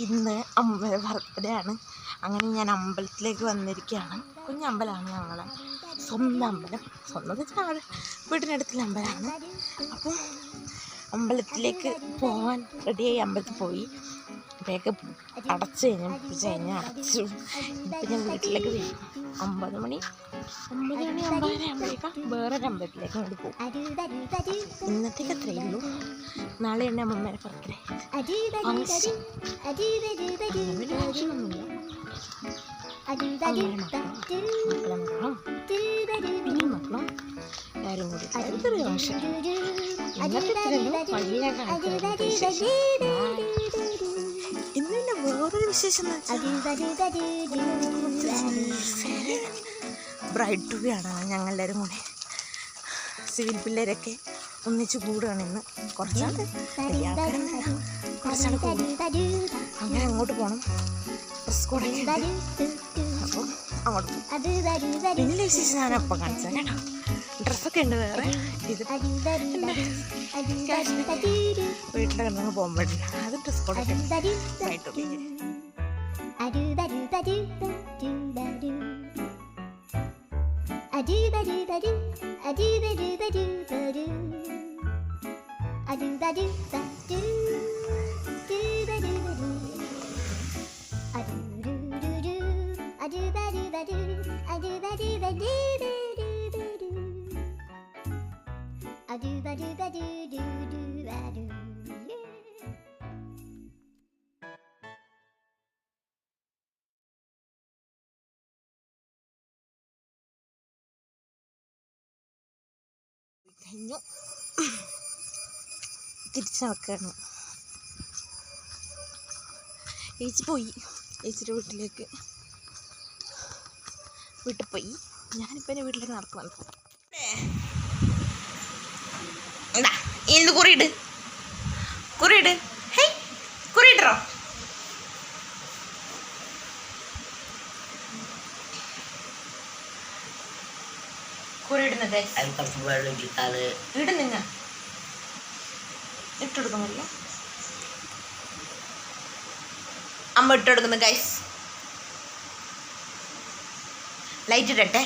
ഇന്ന് അമ്മയുടെ ബർത്ത്ഡേ ആണ്. അങ്ങനെ ഞാൻ അമ്പലത്തിലേക്ക് വന്നിരിക്കുകയാണ്. കുഞ്ഞമ്പലമാണ് ഞങ്ങളെ സ്വന്തം അമ്പലം. സ്വന്തം വെച്ചാൽ വീടിനടുത്തുള്ള അമ്പലമാണ്. അപ്പോൾ അമ്പലത്തിലേക്ക് പോകാൻ റെഡിയായി അമ്പലത്തിൽ പോയി. വേഗം അടച്ചു കഴിഞ്ഞാൽ അടച്ചു. ഇപ്പം ഞാൻ വീട്ടിലേക്ക് വരും. 9 മണി 9:50 ആകുമ്പോഴേക്കും വേറൊരു അമ്പലത്തിലേക്ക് അങ്ങോട്ട് പോകും. ഇന്നത്തേക്ക് അത്രയേ ഉള്ളൂ. നാളെയാണ് അമ്മമ്മേനെ ബർത്ത്ഡേ. ആവശ്യമൊന്നുമില്ല. മക്കളും എല്ലാവരും കൂടി ചെറിയ ആവശ്യം. ഇന്നത്തെ ഇന്ന് പിന്നെ വേറൊരു വിശേഷം ബ്രൈഡ് ടു ബി ആണ്. ഞങ്ങളെല്ലാവരും കൂടി സിവിൽ പിള്ളേരൊക്കെ ഒന്നിച്ച് കൂടുകയാണ് ഇന്ന്. കുറച്ചാൾ കൂടും. അങ്ങനെ അങ്ങോട്ട് പോകണം. ഡ്രസ് കോഡൊക്കെ അപ്പോൾ അങ്ങോട്ട് പോകും. പിന്നെ വിശേഷം ഞാൻ അപ്പം കാണിച്ചത് കേട്ടോ. ഡ്രസ്സൊക്കെ ഉണ്ട് വേറെ. ഇത് വീട്ടിലെ കിടന്നു പോകാൻ പാടില്ല. അത് ഡ്രസ് കോഡൊക്കെ ബ്രൈഡ് ടു ബി. കഴിഞ്ഞു. തിരിച്ചു നടക്കുകയാണ്. ചേച്ചി പോയി. ചേച്ചിയുടെ വീട്ടിൽ പോയി. ഞാനിപ്പോൾ എൻ്റെ വീട്ടിലേക്ക് നടക്കുന്നുണ്ട്. എന്താ എന്ത് കുറിയിട് ഹേയ് കുറിയിടറോ. കുറിയിടുന്നത് ഇടുന്നിങ്ങ ഇട്ടെടുക്കുന്നില്ല. അമ്മ ഇട്ടെടുക്കുന്നു ഗൈസ്. ലൈറ്റ് ഇടട്ടെ.